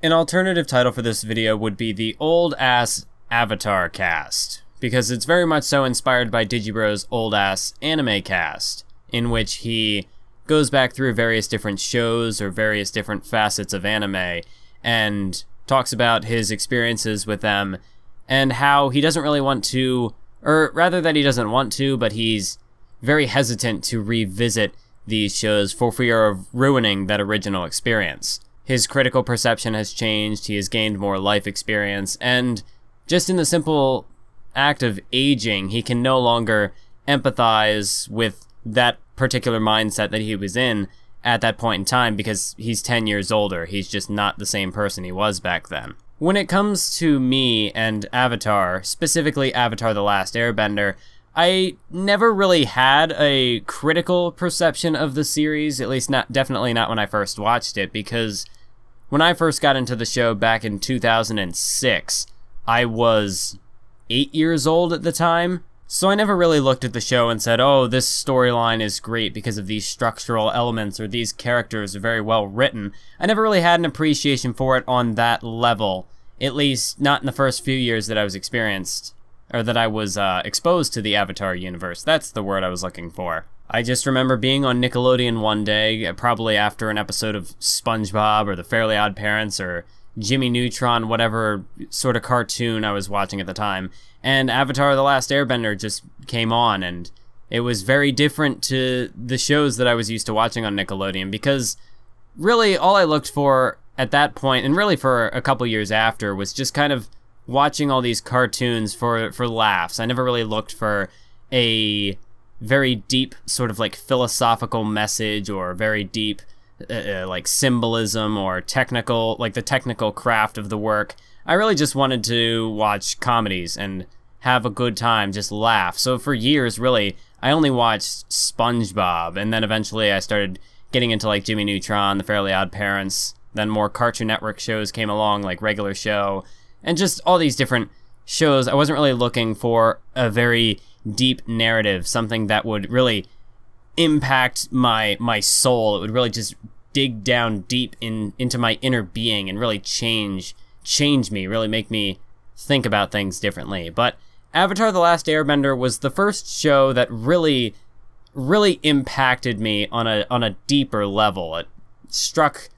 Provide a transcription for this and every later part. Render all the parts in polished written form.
An alternative title for this video would be the old-ass Avatar cast, because it's very much so inspired by Digibro's old-ass anime cast, in which he goes back through various different shows or various different facets of anime and talks about his experiences with them and how he doesn't really want to, or rather that he doesn't want to, but he's very hesitant to revisit these shows for fear of ruining that original experience. His critical perception has changed, he has gained more life experience, and just in the simple act of aging, he can no longer empathize with that particular mindset that he was in at that point in time because he's 10 years older. He's just not the same person he was back then. When it comes to me and Avatar, specifically Avatar: The Last Airbender, I never really had a critical perception of the series, at least definitely not when I first watched it, because when I first got into the show back in 2006, I was 8 years old at the time, so I never really looked at the show and said, oh, this storyline is great because of these structural elements, or these characters are very well written. I never really had an appreciation for it on that level, at least not in the first few years that I was exposed to the Avatar universe. That's the word I was looking for. I just remember being on Nickelodeon one day, probably after an episode of SpongeBob or The Fairly Odd Parents or Jimmy Neutron, whatever sort of cartoon I was watching at the time, and Avatar: The Last Airbender just came on, and it was very different to the shows that I was used to watching on Nickelodeon, because really all I looked for at that point, and really for a couple years after, was just kind of watching all these cartoons for laughs. I never really looked for a very deep sort of like philosophical message or very deep like symbolism or technical, like the technical craft of the work. I really just wanted to watch comedies and have a good time, just laugh. So for years, really, I only watched SpongeBob, and then eventually I started getting into like Jimmy Neutron, The Fairly Odd Parents, then more Cartoon Network shows came along, like Regular Show, and just all these different shows. I wasn't really looking for a very deep narrative, something that would really impact my soul. It would really just dig down deep into my inner being and really change me, really make me think about things differently. But Avatar: The Last Airbender was the first show that really impacted me on a deeper level. It struck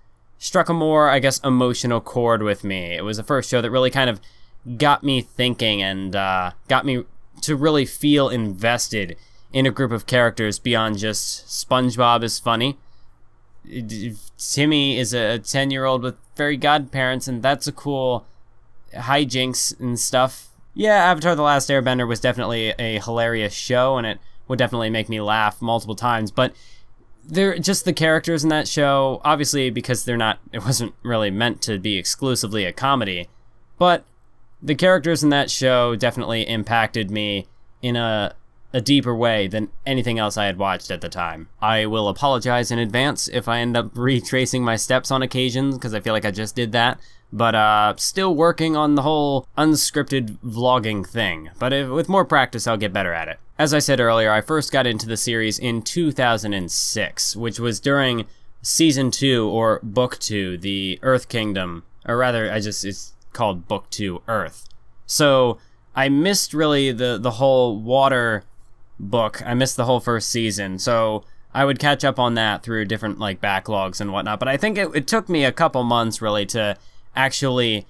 a more, I guess, emotional chord with me. It was the first show that really kind of got me thinking and got me to really feel invested in a group of characters beyond just SpongeBob is funny. Timmy is a 10-year-old with fairy godparents, and that's a cool hijinks and stuff. Yeah, Avatar: The Last Airbender was definitely a hilarious show, and it would definitely make me laugh multiple times, but they're just the characters in that show, obviously because it wasn't really meant to be exclusively a comedy, but the characters in that show definitely impacted me in a deeper way than anything else I had watched at the time. I will apologize in advance if I end up retracing my steps on occasions, because I feel like I just did that, but still working on the whole unscripted vlogging thing, but with more practice I'll get better at it. As I said earlier, I first got into the series in 2006, which was during Season 2, or Book 2, the Earth Kingdom, or rather, it's called Book 2, Earth. So I missed really the whole water book. I missed the whole first season, so I would catch up on that through different like backlogs and whatnot, but I think it took me a couple months really to actually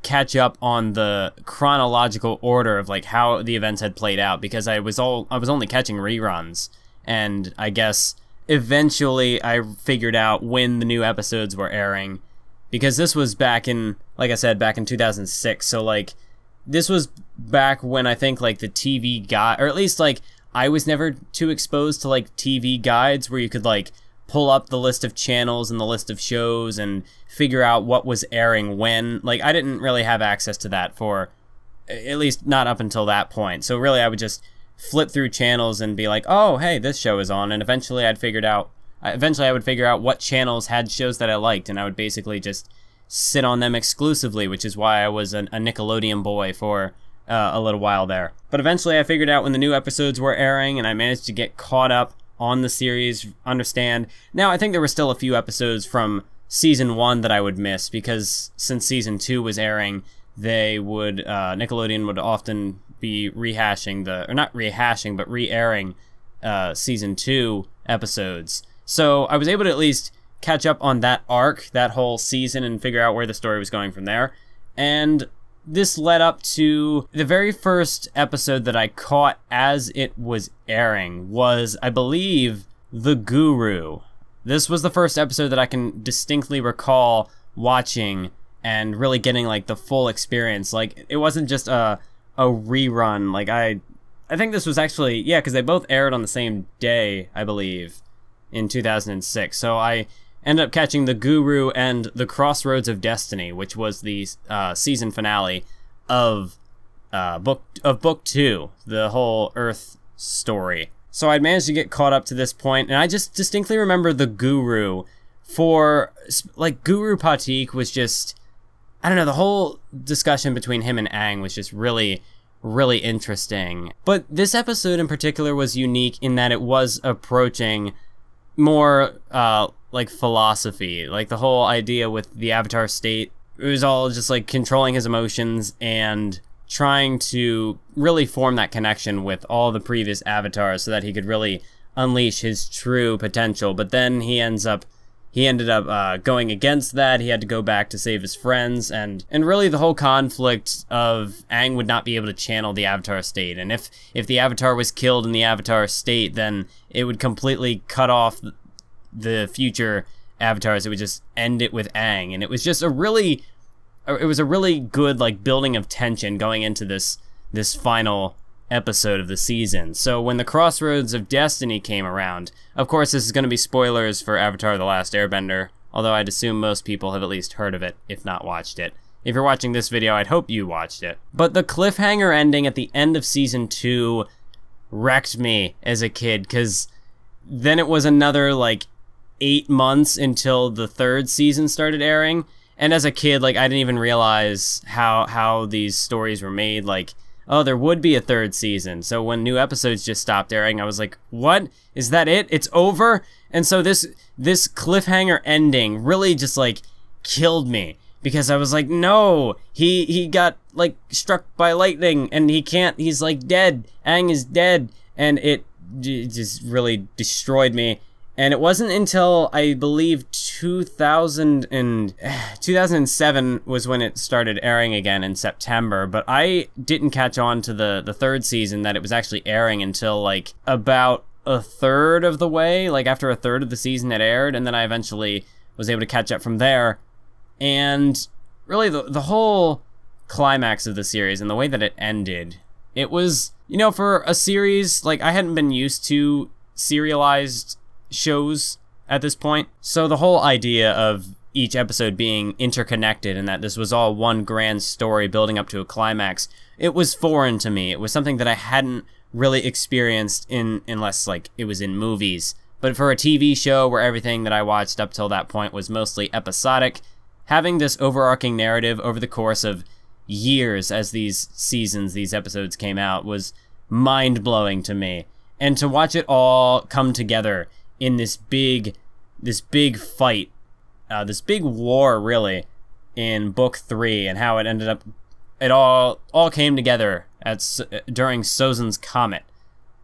catch up on the chronological order of like how the events had played out, because I was only catching reruns, and I guess eventually I figured out when the new episodes were airing, because this was back in, like I said, back in 2006, so like this was back when I think like the TV guide, or at least like I was never too exposed to like TV guides where you could like pull up the list of channels and the list of shows and figure out what was airing when. Like I didn't really have access to that for, at least not up until that point. So really I would just flip through channels and be like, oh, hey, this show is on. And eventually I would figure out what channels had shows that I liked, and I would basically just sit on them exclusively, which is why I was a Nickelodeon boy for a little while there. But eventually I figured out when the new episodes were airing, and I managed to get caught up on the series, understand. Now, I think there were still a few episodes from season 1 that I would miss, because since season 2 was airing, they would Nickelodeon would often be rehashing not rehashing, but re-airing season 2 episodes. So I was able to at least catch up on that arc, that whole season, and figure out where the story was going from there. And this led up to the very first episode that I caught as it was airing was, I believe, The Guru. This was the first episode that I can distinctly recall watching and really getting like the full experience. Like, it wasn't just a rerun. Like, I think this was actually, yeah, because they both aired on the same day, I believe, in 2006. So I ended up catching The Guru and The Crossroads of Destiny, which was the season finale of book 2, the whole Earth story. So I'd managed to get caught up to this point, and I just distinctly remember The Guru for, like, Guru Patik was just, I don't know, the whole discussion between him and Aang was just really, really interesting. But this episode in particular was unique in that it was approaching more, like, philosophy. Like, the whole idea with the Avatar state, it was all just, like, controlling his emotions and trying to really form that connection with all the previous avatars so that he could really unleash his true potential. But then he ended up going against that. He had to go back to save his friends, and really the whole conflict of Aang would not be able to channel the Avatar state, and if the Avatar was killed in the Avatar state, then it would completely cut off the future avatars. It would just end it with Aang, and it was just a really good, like, building of tension going into this final episode of the season. So when the Crossroads of Destiny came around, of course this is going to be spoilers for Avatar: The Last Airbender, although I'd assume most people have at least heard of it, if not watched it. If you're watching this video, I'd hope you watched it. But the cliffhanger ending at the end of season 2 wrecked me as a kid, because then it was another, like, 8 months until the 3rd season started airing. And as a kid, like, I didn't even realize how these stories were made. Like, oh, there would be a 3rd season. So when new episodes just stopped airing, I was like, what? Is that it? It's over? And so this cliffhanger ending really just, like, killed me. Because I was like, no, he got, like, struck by lightning, and he's, like, dead. Aang is dead. And it just really destroyed me. And it wasn't until, I believe, 2007 was when it started airing again in September. But I didn't catch on to the 3rd season that it was actually airing until, like, about a third of the way. Like, after a third of the season it aired. And then I eventually was able to catch up from there. And really, the whole climax of the series and the way that it ended, it was, you know, for a series, like, I hadn't been used to serialized shows at this point. So the whole idea of each episode being interconnected and that this was all one grand story building up to a climax, it was foreign to me. It was something that I hadn't really experienced unless, like, it was in movies. But for a TV show where everything that I watched up till that point was mostly episodic, having this overarching narrative over the course of years as these episodes came out was mind-blowing to me. And to watch it all come together in this big fight, this big war, really, in book 3, and how it ended up, it all came together during Sozin's Comet,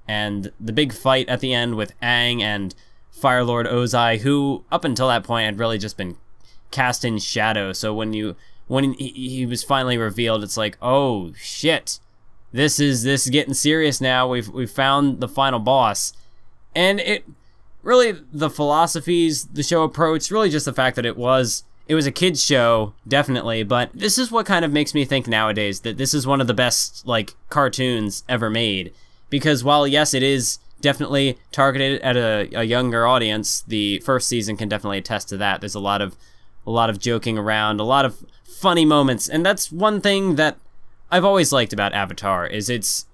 and the big fight at the end with Aang and Fire Lord Ozai, who up until that point had really just been cast in shadow. So when he was finally revealed, it's like, oh shit, this is getting serious now. We've found the final boss, and it. Really, the philosophies, the show approach, really just the fact that it was a kid's show, definitely, but this is what kind of makes me think nowadays that this is one of the best, like, cartoons ever made. Because while, yes, it is definitely targeted at a younger audience, the first season can definitely attest to that. There's a lot of joking around, a lot of funny moments, and that's one thing that I've always liked about Avatar, is it's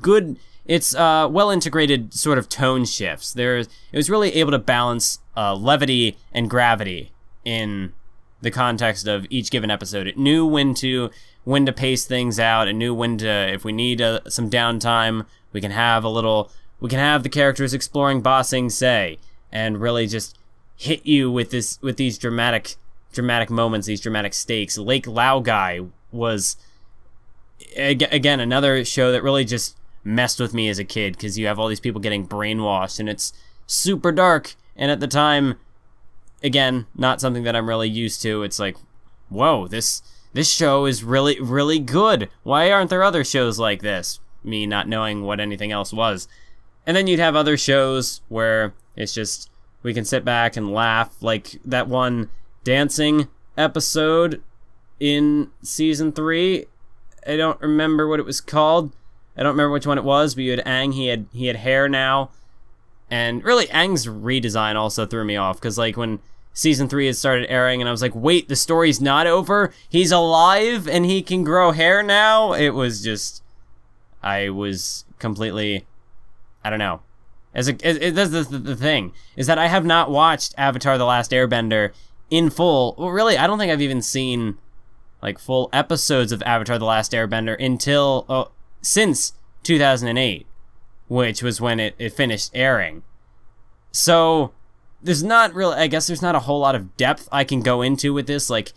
good. It's well-integrated sort of tone shifts. It was really able to balance levity and gravity in the context of each given episode. It knew when to pace things out. It knew when to, if we need some downtime, we can have the characters exploring Ba Sing Se and really just hit you with these dramatic moments, these dramatic stakes. Lake Laogai was, again, another show that really just messed with me as a kid, because you have all these people getting brainwashed, and it's super dark, and at the time, again, not something that I'm really used to. It's like, whoa, this show is really, really good. Why aren't there other shows like this? Me not knowing what anything else was. And then you'd have other shows where it's just, we can sit back and laugh, like that one dancing episode in season 3. I don't remember what it was called. I don't remember which one it was, but you had Aang. He had hair now. And really, Aang's redesign also threw me off, because like when season 3 had started airing and I was like, wait, the story's not over? He's alive and he can grow hair now? It was just, I was completely, I don't know. That's the thing, is that I have not watched Avatar: The Last Airbender in full. Well, really, I don't think I've even seen like full episodes of Avatar: The Last Airbender until, since 2008, which was when it finished airing. So there's not really, I guess there's not a whole lot of depth I can go into with this, like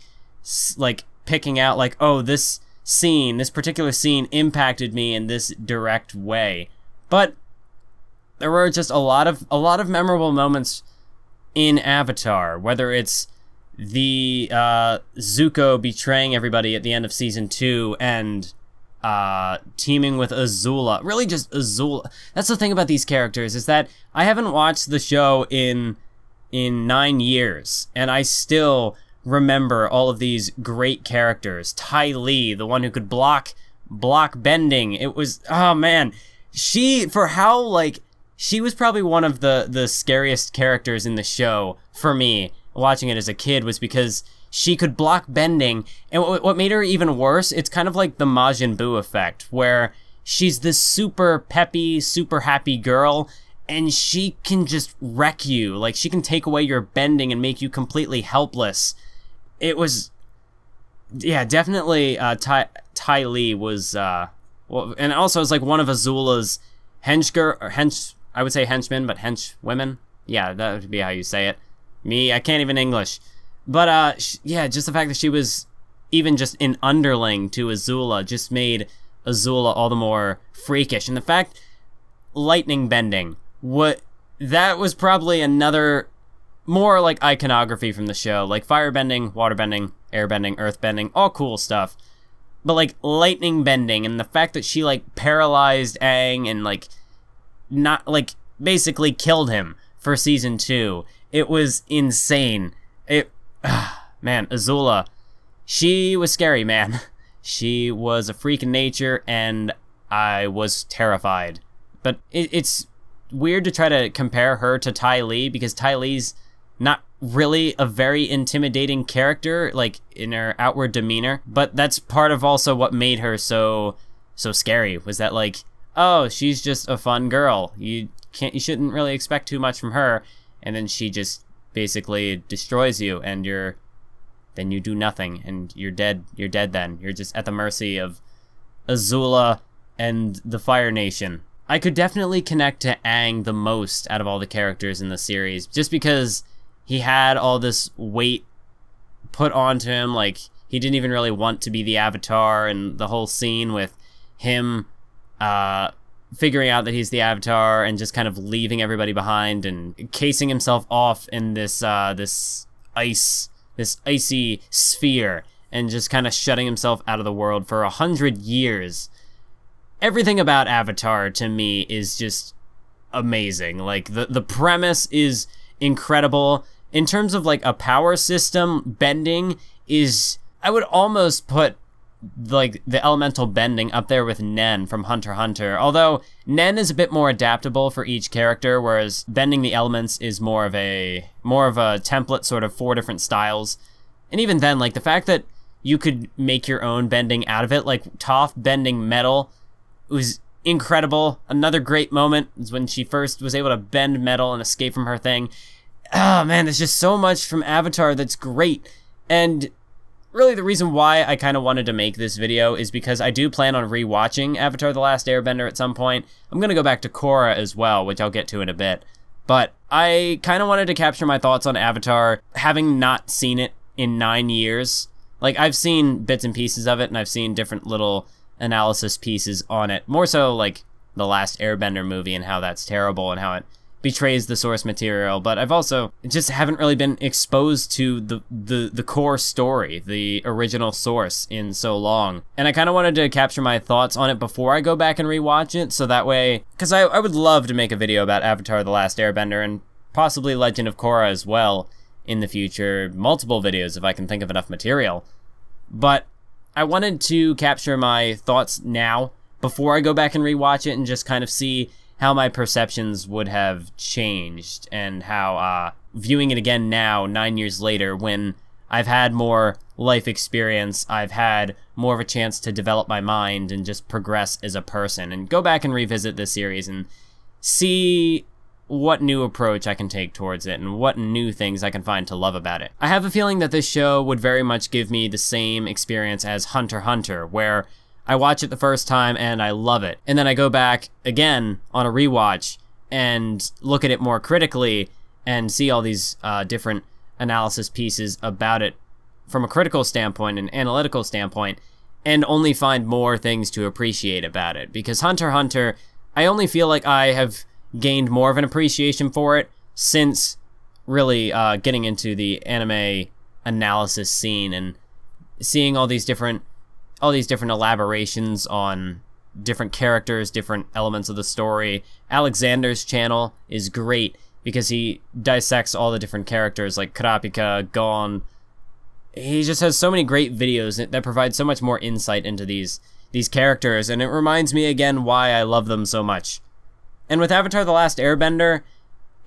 picking out like, oh, this particular scene impacted me in this direct way. But there were just a lot of memorable moments in Avatar, whether it's the Zuko betraying everybody at the end of season 2 and teaming with Azula. Really just Azula. That's the thing about these characters, is that I haven't watched the show in 9 years, and I still remember all of these great characters. Ty Lee, the one who could block bending. It was, oh man, she was probably one of the scariest characters in the show for me watching it as a kid, was because she could block bending, and what made her even worse, it's kind of like the Majin Buu effect, where she's this super peppy, super happy girl, and she can just wreck you. Like, she can take away your bending and make you completely helpless. It was, yeah, definitely, Ty Lee was, well, and also it's like one of Azula's I would say henchmen, but henchwomen? Yeah, that would be how you say it. Me, I can't even English. But, yeah, just the fact that she was even just an underling to Azula just made Azula all the more freakish. And the fact, lightning bending, that was probably another, more like iconography from the show. Like fire bending, water bending, air bending, earth bending, all cool stuff. But like lightning bending, and the fact that she like paralyzed Aang and like not like basically killed him for season 2. It was insane. Man, Azula, she was scary, man. She was a freak in nature, and I was terrified. But it's weird to try to compare her to Ty Lee, because Ty Lee's not really a very intimidating character, like in her outward demeanor. But that's part of also what made her so scary, was that like, oh, she's just a fun girl. You shouldn't really expect too much from her, and then she just basically destroys you, and then you do nothing, and you're dead. You're dead then. You're just at the mercy of Azula and the Fire Nation. I could definitely connect to Aang the most out of all the characters in the series, just because he had all this weight put onto him, like he didn't even really want to be the Avatar, and the whole scene with him figuring out that he's the Avatar and just kind of leaving everybody behind and casing himself off in this icy sphere and just kind of shutting himself out of the world for 100 years. Everything about Avatar to me is just amazing. Like the premise is incredible. In terms of like a power system, bending is, I would almost put like the elemental bending up there with Nen from Hunter x Hunter. Although Nen is a bit more adaptable for each character, whereas bending the elements is more of a template, sort of 4 different styles. And even then, like the fact that you could make your own bending out of it, like Toph bending metal, was incredible. Another great moment is when she first was able to bend metal and escape from her thing. Oh man, there's just so much from Avatar that's great. And really the reason why I kind of wanted to make this video is because I do plan on rewatching Avatar: The Last Airbender at some point. I'm going to go back to Korra as well, which I'll get to in a bit. But I kind of wanted to capture my thoughts on Avatar, having not seen it in 9 years. Like, I've seen bits and pieces of it, and I've seen different little analysis pieces on it. More so, like, the Last Airbender movie and how that's terrible and how it betrays the source material. But I've also just haven't really been exposed to the core story, the original source, in so long. And I kind of wanted to capture my thoughts on it before I go back and rewatch it, so that way, because I would love to make a video about Avatar: The Last Airbender and possibly Legend of Korra as well in the future, multiple videos if I can think of enough material. But I wanted to capture my thoughts now before I go back and rewatch it and just kind of see how my perceptions would have changed, and how viewing it again now, 9 years later, when I've had more life experience, I've had more of a chance to develop my mind and just progress as a person, and go back and revisit this series and see what new approach I can take towards it and what new things I can find to love about it. I have a feeling that this show would very much give me the same experience as Hunter x Hunter, where I watch it the first time and I love it, and then I go back again on a rewatch and look at it more critically and see all these different analysis pieces about it from a critical standpoint and analytical standpoint, and only find more things to appreciate about it. Because Hunter x Hunter, I only feel like I have gained more of an appreciation for it since really getting into the anime analysis scene and seeing all these different elaborations on different characters, different elements of the story. Alexander's channel is great because he dissects all the different characters like Kurapika, Gon. He just has so many great videos that provide so much more insight into these characters, and it reminds me again why I love them so much. And with Avatar: The Last Airbender,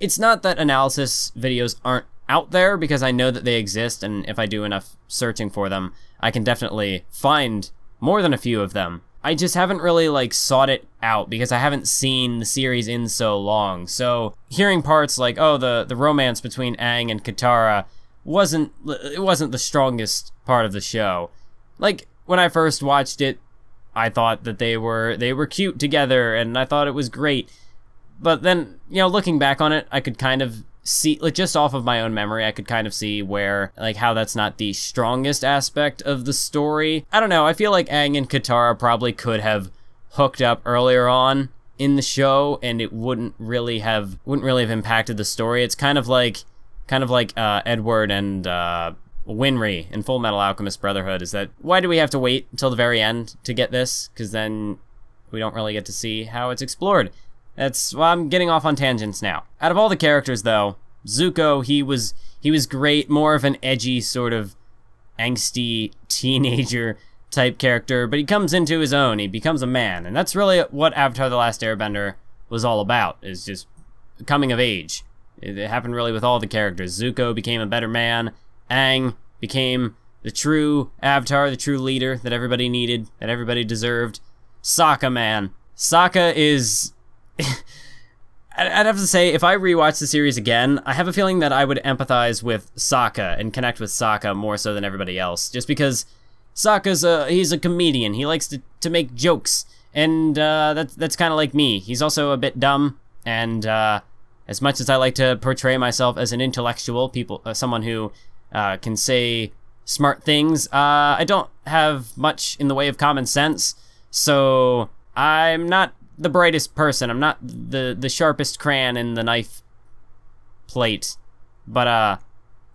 it's not that analysis videos aren't out there, because I know that they exist, and if I do enough searching for them, I can definitely find more than a few of them. I just haven't really, like, sought it out because I haven't seen the series in so long. So hearing parts like, oh, the romance between Aang and Katara wasn't the strongest part of the show. Like, when I first watched it, I thought that they were cute together, and I thought it was great. But then, you know, looking back on it, I could kind of see, like, just off of my own memory, I could kind of see where, like, how that's not the strongest aspect of the story. I don't know, I feel like Aang and Katara probably could have hooked up earlier on in the show, and it wouldn't really have impacted the story. It's kind of like Edward and Winry in Full Metal Alchemist Brotherhood. Is that, why do we have to wait until the very end to get this? Because then we don't really get to see how it's explored. Well, I'm getting off on tangents now. Out of all the characters, though, Zuko, he was great, more of an edgy, sort of angsty teenager type character, but he comes into his own, he becomes a man, and that's really what Avatar: The Last Airbender was all about, is just coming of age. It happened really with all the characters. Zuko became a better man, Aang became the true Avatar, the true leader that everybody needed, that everybody deserved. Sokka, man. Sokka is... I'd have to say, if I rewatch the series again, I have a feeling that I would empathize with Sokka and connect with Sokka more so than everybody else, just because Sokka's he's a comedian. He likes to make jokes, and that's kind of like me. He's also a bit dumb, and as much as I like to portray myself as an intellectual, someone who can say smart things, I don't have much in the way of common sense, so I'm not the brightest person. I'm not the sharpest crayon in the knife plate, but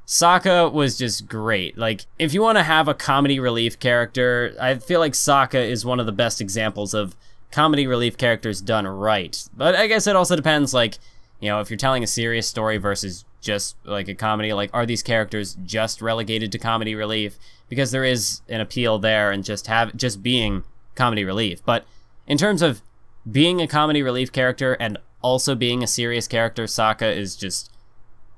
Sokka was just great. Like, if you want to have a comedy relief character, I feel like Sokka is one of the best examples of comedy relief characters done right. But I guess it also depends, like, you know, if you're telling a serious story versus just like a comedy, like, are these characters just relegated to comedy relief? Because there is an appeal there and just being comedy relief. But in terms of being a comedy relief character and also being a serious character, Sokka is just,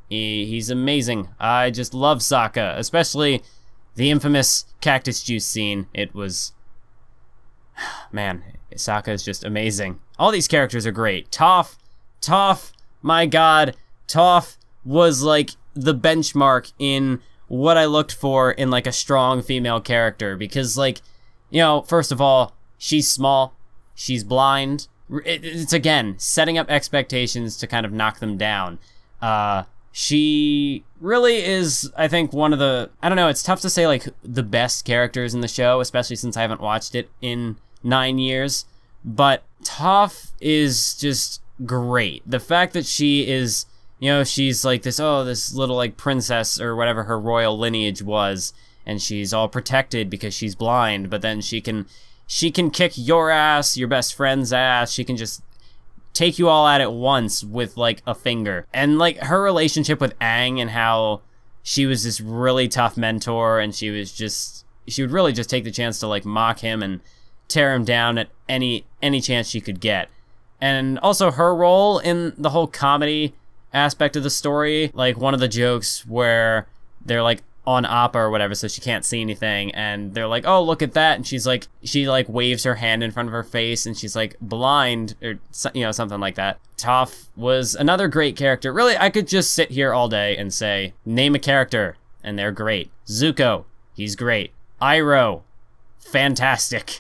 he's amazing. I just love Sokka, especially the infamous cactus juice scene. It was, man, Sokka is just amazing. All these characters are great. Toph, my god, Toph was like the benchmark in what I looked for in like a strong female character, because, like, you know, first of all, she's small, she's blind, it's again setting up expectations to kind of knock them down. She really is, I think, one of the, I don't know, it's tough to say like the best characters in the show, especially since I haven't watched it in 9 years, but Toph is just great. The fact that she is, you know, she's like this little like princess or whatever her royal lineage was, and she's all protected because she's blind, but then she can kick your ass, your best friend's ass, she can just take you all out at once with like a finger. And like her relationship with Aang and how she was this really tough mentor, and she would really just take the chance to like mock him and tear him down at any chance she could get. And also her role in the whole comedy aspect of the story, like one of the jokes where they're like on Appa or whatever, so she can't see anything, and they're like, oh, look at that, and she's like, she like waves her hand in front of her face, and she's like blind, or you know, something like that. Toph was another great character. Really, I could just sit here all day and say, name a character, and they're great. Zuko, he's great. Iroh, fantastic.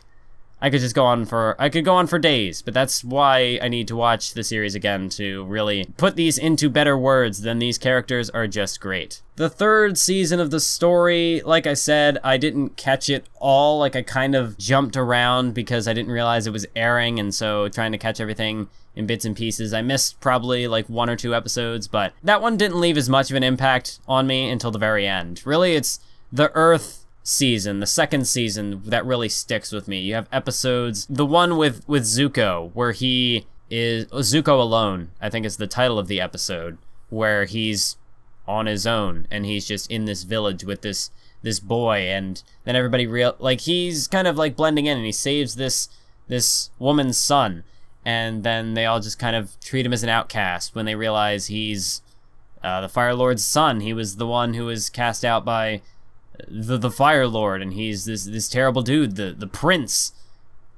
I could go on for days, but that's why I need to watch the series again to really put these into better words than these characters are just great. The third season of the story, like I said, I didn't catch it all. Like I kind of jumped around because I didn't realize it was airing, and so trying to catch everything in bits and pieces. I missed probably like 1 or 2 episodes, but that one didn't leave as much of an impact on me until the very end. Really, it's the Earth season, the second season, that really sticks with me. You have episodes, the one with Zuko, where he is Zuko Alone, I think is the title of the episode, where he's on his own and he's just in this village with this boy, and then everybody he's kind of like blending in, and he saves this woman's son, and then they all just kind of treat him as an outcast when they realize he's the Fire Lord's son. He was the one who was cast out by the Fire Lord, and he's this terrible dude, the prince.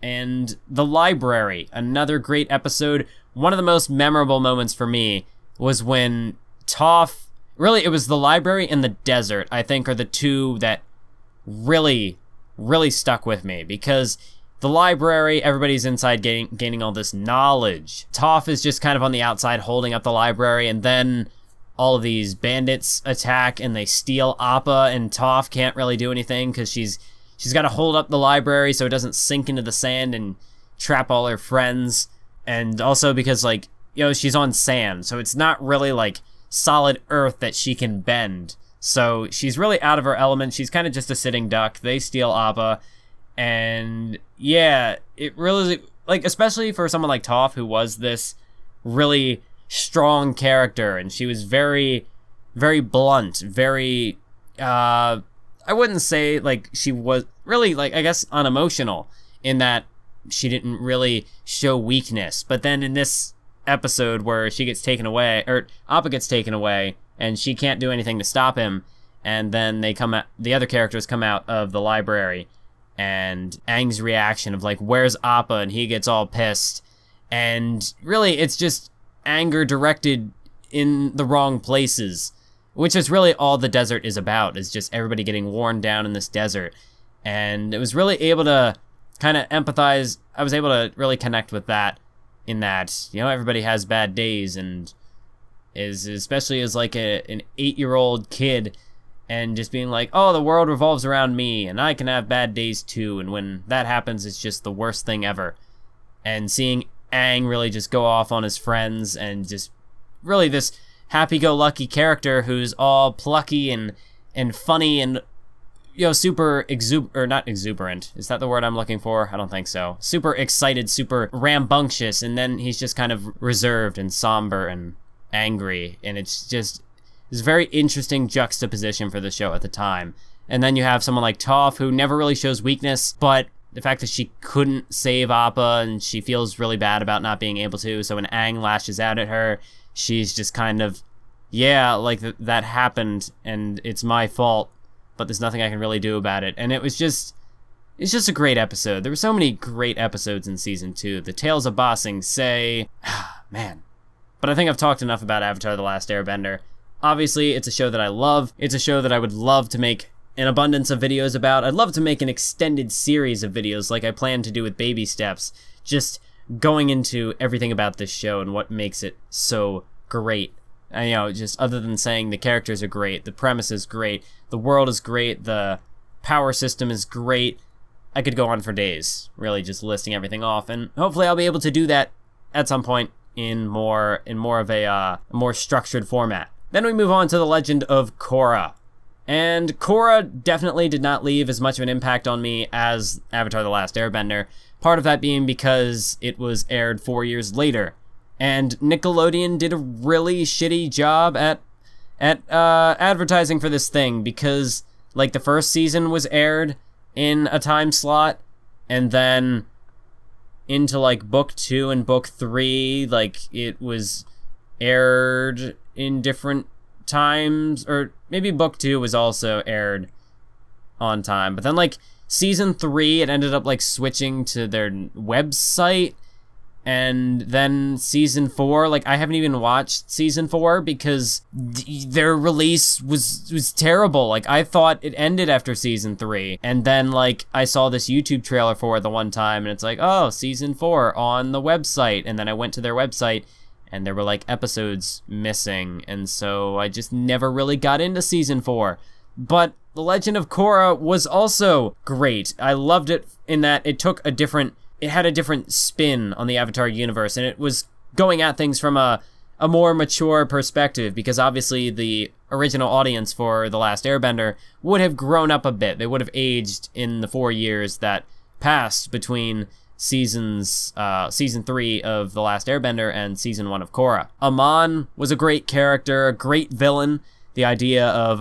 And the library, another great episode. One of the most memorable moments for me was when Toph, really it was the library and the desert, I think, are the two that really stuck with me, because the library, everybody's inside gaining all this knowledge. Toph is just kind of on the outside holding up the library, and then all of these bandits attack and they steal Appa, and Toph can't really do anything because she's got to hold up the library so it doesn't sink into the sand and trap all her friends. And also because, like, you know, she's on sand, so it's not really like solid earth that she can bend. So she's really out of her element. She's kind of just a sitting duck. They steal Appa, and yeah, it really, like, especially for someone like Toph, who was this really strong character, and she was very, very blunt, very, I wouldn't say, like, she was really, like, I guess, unemotional, in that she didn't really show weakness. But then in this episode where she gets taken away, or Appa gets taken away, and she can't do anything to stop him, and then the other characters come out of the library, and Aang's reaction of, like, where's Appa, and he gets all pissed, and really, it's just anger directed in the wrong places, which is really all the desert is about, is just everybody getting worn down in this desert. And it was really able to kind of empathize. I was able to really connect with that, in that, you know, everybody has bad days, and especially as like an 8-year-old kid, and just being like, oh, the world revolves around me, and I can have bad days too, and when that happens, it's just the worst thing ever. And seeing Aang really just go off on his friends, and just really this happy-go-lucky character who's all plucky and funny, and, you know, super not exuberant. Is that the word I'm looking for? I don't think so. Super excited, super rambunctious, and then he's just kind of reserved and somber and angry, and it's a very interesting juxtaposition for the show at the time. And then you have someone like Toph, who never really shows weakness, but the fact that she couldn't save Appa, and she feels really bad about not being able to, so when Aang lashes out at her, she's just kind of, yeah, like, that happened, and it's my fault, but there's nothing I can really do about it. And it's just a great episode. There were so many great episodes in Season 2. The Tales of Ba Sing Se, man. But I think I've talked enough about Avatar: The Last Airbender. Obviously, it's a show that I love. It's a show that I would love to make an abundance of videos about. I'd love to make an extended series of videos like I plan to do with Baby Steps, just going into everything about this show and what makes it so great. Just other than saying the characters are great, the premise is great, the world is great, the power system is great. I could go on for days, really just listing everything off, and hopefully I'll be able to do that at some point in more of a more structured format. Then we move on to the Legend of Korra. And Korra definitely did not leave as much of an impact on me as Avatar: The Last Airbender, part of that being because it was aired 4 years later. And Nickelodeon did a really shitty job at advertising for this thing, because like the first season was aired in a time slot, and then into like book 2 and book 3, like it was aired in different times, or maybe book 2 was also aired on time, but then like season 3 it ended up like switching to their website. And then season 4, like I haven't even watched season 4 because their release was terrible. Like I thought it ended after season 3, and then like I saw this YouTube trailer for it the one time, and it's like, oh, season 4 on the website, and then I went to their website, and there were like episodes missing, and so I just never really got into season 4. But The Legend of Korra was also great. I loved it in that it had a different spin on the Avatar universe, and it was going at things from a more mature perspective, because obviously the original audience for The Last Airbender would have grown up a bit. They would have aged in the 4 years that passed between season 3 of The Last Airbender and season 1 of Korra. Amon was a great character, a great villain. The idea of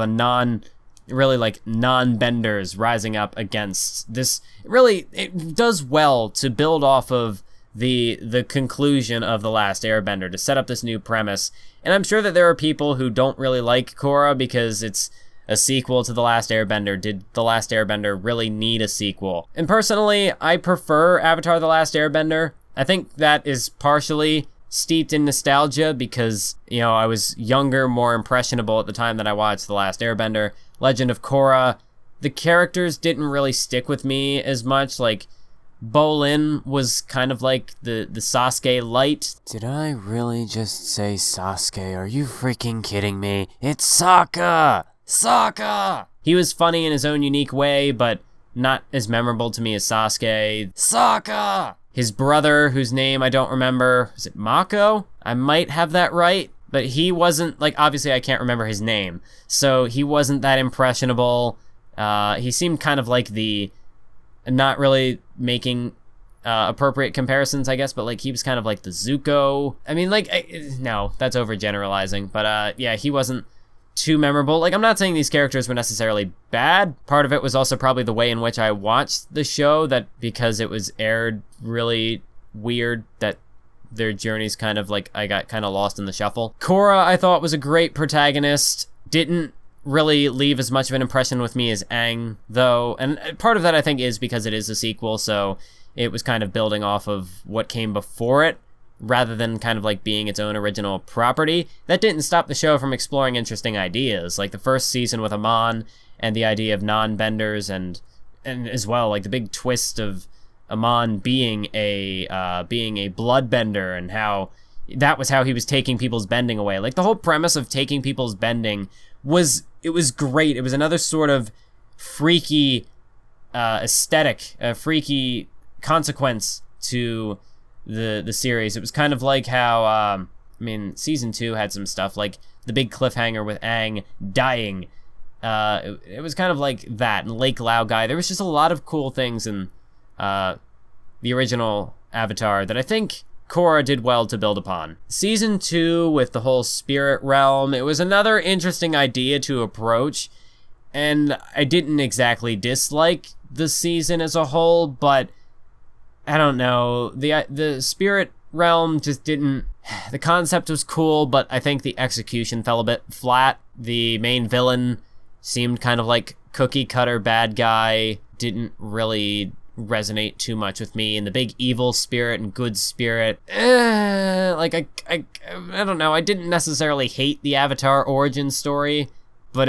non-benders rising up against this, really, it does well to build off of the conclusion of The Last Airbender, to set up this new premise. And I'm sure that there are people who don't really like Korra because it's a sequel to The Last Airbender. Did The Last Airbender really need a sequel? And personally, I prefer Avatar: The Last Airbender. I think that is partially steeped in nostalgia because, I was younger, more impressionable at the time that I watched The Last Airbender. Legend of Korra, the characters didn't really stick with me as much. Like, Bolin was kind of like the Sasuke light. Did I really just say Sasuke? Are you freaking kidding me? It's Sokka! Sokka! He was funny in his own unique way, but not as memorable to me as Sasuke. Sokka! His brother, whose name I don't remember, is it Mako? I might have that right. But he wasn't, like, obviously I can't remember his name, so he wasn't that impressionable. He seemed kind of like not really making appropriate comparisons, I guess, but like he was kind of like the Zuko. I mean, like, no, that's overgeneralizing, but yeah, he wasn't too memorable. Like, I'm not saying these characters were necessarily bad. Part of it was also probably the way in which I watched the show, that because it was aired really weird, that their journeys kind of like, I got kind of lost in the shuffle. Korra, I thought, was a great protagonist. Didn't really leave as much of an impression with me as Aang, though, and part of that I think is because it is a sequel, so it was kind of building off of what came before it, rather than kind of like being its own original property. That didn't stop the show from exploring interesting ideas, like the first season with Amon and the idea of non-benders, and as well like the big twist of Amon being a bloodbender, and how that was how he was taking people's bending away. Like the whole premise of taking people's bending was great. It was another sort of freaky aesthetic, a freaky consequence to the series. It was kind of like how season 2 had some stuff like the big cliffhanger with Aang dying. It was kind of like that, and Lake Lao guy. There was just a lot of cool things in the original Avatar that I think Korra did well to build upon. Season 2 with the whole spirit realm, it was another interesting idea to approach, and I didn't exactly dislike the season as a whole, but I don't know, the spirit realm just didn't, the concept was cool, but I think the execution fell a bit flat. The main villain seemed kind of like cookie cutter bad guy, didn't really resonate too much with me, and the big evil spirit and good spirit, like I don't know, I didn't necessarily hate the Avatar origin story, but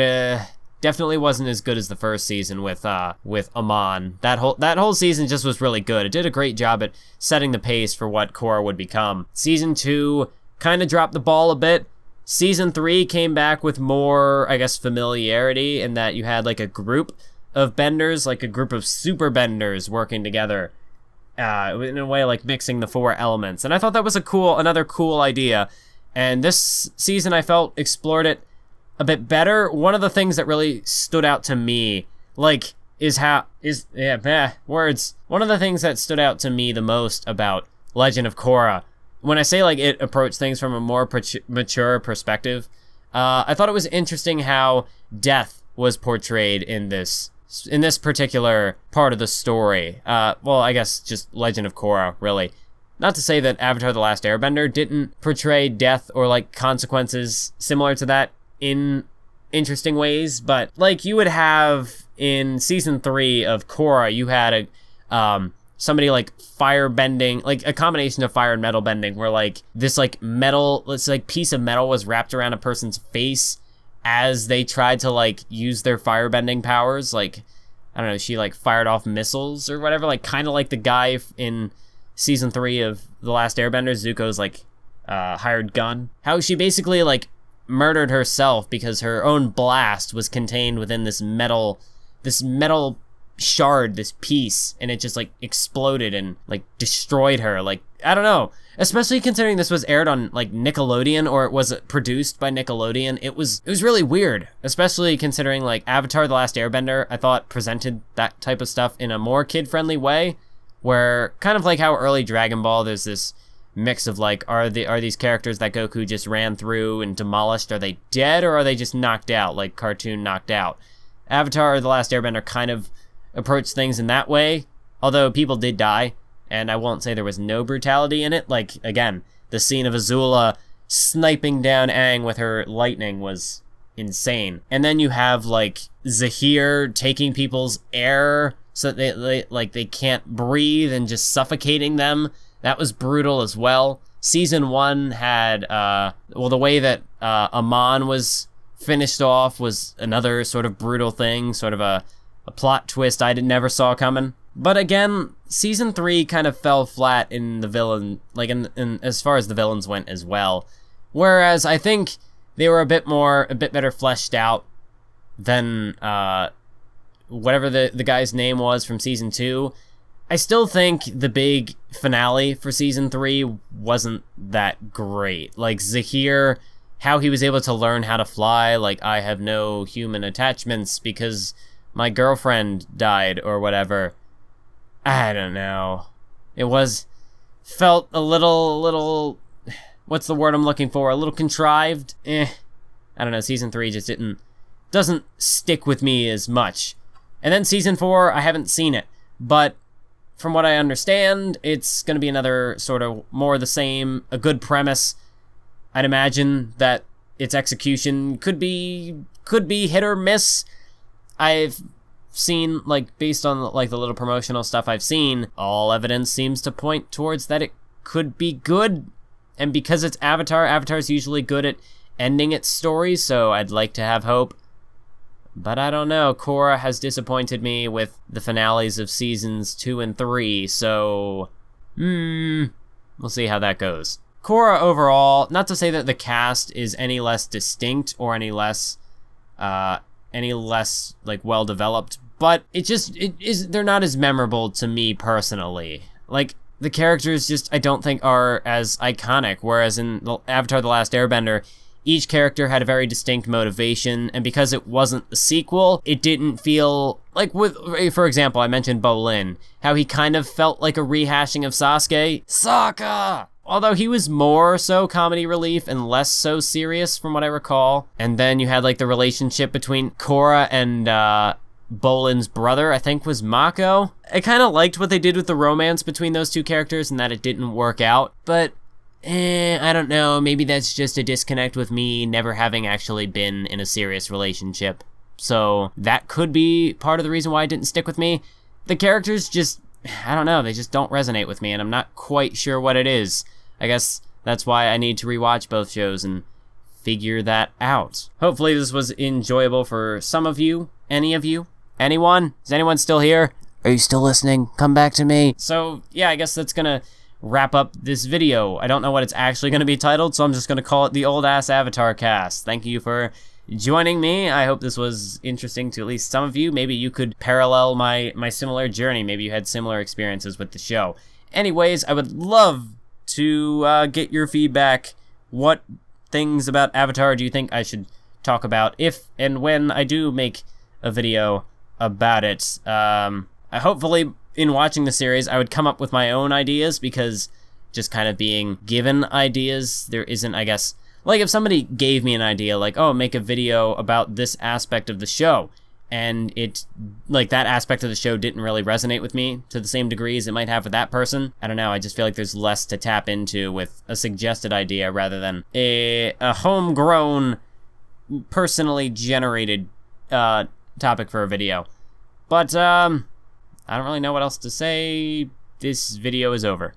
Definitely wasn't as good as the first season with Amon. That whole season just was really good. It did a great job at setting the pace for what Korra would become. Season 2 kind of dropped the ball a bit. Season 3 came back with more, I guess, familiarity in that you had like a group of benders, like a group of super benders working together, in a way like mixing the 4 elements. And I thought that was another cool idea. And this season I felt explored it a bit better. One of the things that really stood out to me, One of the things that stood out to me the most about Legend of Korra, when I say like it approached things from a more mature perspective, I thought it was interesting how death was portrayed in this particular part of the story. Well, I guess just Legend of Korra, really. Not to say that Avatar: The Last Airbender didn't portray death or like consequences similar to that in interesting ways, but like you would have in season 3 of Korra, you had somebody like fire bending, like a combination of fire and metal bending, where like this like piece of metal was wrapped around a person's face as they tried to like use their fire bending powers. Like, I don't know, she like fired off missiles or whatever, like kind of like the guy in season 3 of The Last Airbender, Zuko's like hired gun. How she basically like murdered herself because her own blast was contained within this metal shard, this piece, and it just like exploded and like destroyed her. Like, I don't know, especially considering this was aired on like Nickelodeon, or it was produced by Nickelodeon. It was really weird, especially considering like Avatar: The Last Airbender, I thought presented that type of stuff in a more kid-friendly way, where kind of like how early Dragon Ball, there's this mix of like, are these characters that Goku just ran through and demolished, are they dead or are they just knocked out, like cartoon knocked out? Avatar: The Last Airbender kind of approached things in that way, although people did die, and I won't say there was no brutality in it. Like, again, the scene of Azula sniping down Aang with her lightning was insane. And then you have like Zahir taking people's air so they can't breathe and just suffocating them. That was brutal as well. Season 1 had, the way that Amon was finished off was another sort of brutal thing, sort of a plot twist I never saw coming. But again, season 3 kind of fell flat in the villain, like in as far as the villains went as well. Whereas I think they were a bit better fleshed out than whatever the guy's name was from season 2. I still think the big finale for season 3 wasn't that great. Like Zahir, how he was able to learn how to fly, like, I have no human attachments because my girlfriend died or whatever. I don't know. Felt a little, what's the word I'm looking for? A little contrived. I don't know, season 3 just doesn't stick with me as much. And then season 4, I haven't seen it, but from what I understand, it's going to be another sort of more of the same, a good premise. I'd imagine that its execution could be hit or miss. I've seen, like, based on like the little promotional stuff I've seen, all evidence seems to point towards that it could be good. And because it's Avatar's usually good at ending its stories, so I'd like to have hope. But I don't know, Korra has disappointed me with the finales of seasons 2 and 3, so we'll see how that goes. Korra overall, not to say that the cast is any less distinct or any less like well developed, but they're not as memorable to me personally. Like, the characters just, I don't think are as iconic, whereas in Avatar: The Last Airbender, each character had a very distinct motivation, and because it wasn't a sequel, it didn't feel like, for example, I mentioned Bolin, how he kind of felt like a rehashing of Sasuke. Sokka! Although he was more so comedy relief and less so serious from what I recall. And then you had like the relationship between Korra and Bolin's brother, I think was Mako. I kind of liked what they did with the romance between those two characters and that it didn't work out, but I don't know, maybe that's just a disconnect with me never having actually been in a serious relationship. So that could be part of the reason why it didn't stick with me. The characters just, I don't know, they just don't resonate with me, and I'm not quite sure what it is. I guess that's why I need to rewatch both shows and figure that out. Hopefully this was enjoyable for some of you. Any of you? Anyone? Is anyone still here? Are you still listening? Come back to me. So, yeah, I guess that's gonna wrap up this video. I don't know what it's actually gonna be titled, so I'm just gonna call it the Old Ass Avatar Cast. Thank you for joining me. I hope this was interesting to at least some of you. Maybe you could parallel my similar journey. Maybe you had similar experiences with the show. Anyways, I would love to get your feedback. What things about Avatar do you think I should talk about if and when I do make a video about it? Hopefully in watching the series I would come up with my own ideas, because just kind of being given ideas, there isn't, I guess, like if somebody gave me an idea like, oh, make a video about this aspect of the show, and it, like, that aspect of the show didn't really resonate with me to the same degree as it might have with that person. I don't know, I just feel like there's less to tap into with a suggested idea rather than a homegrown, personally generated topic for a video. But I don't really know what else to say. This video is over.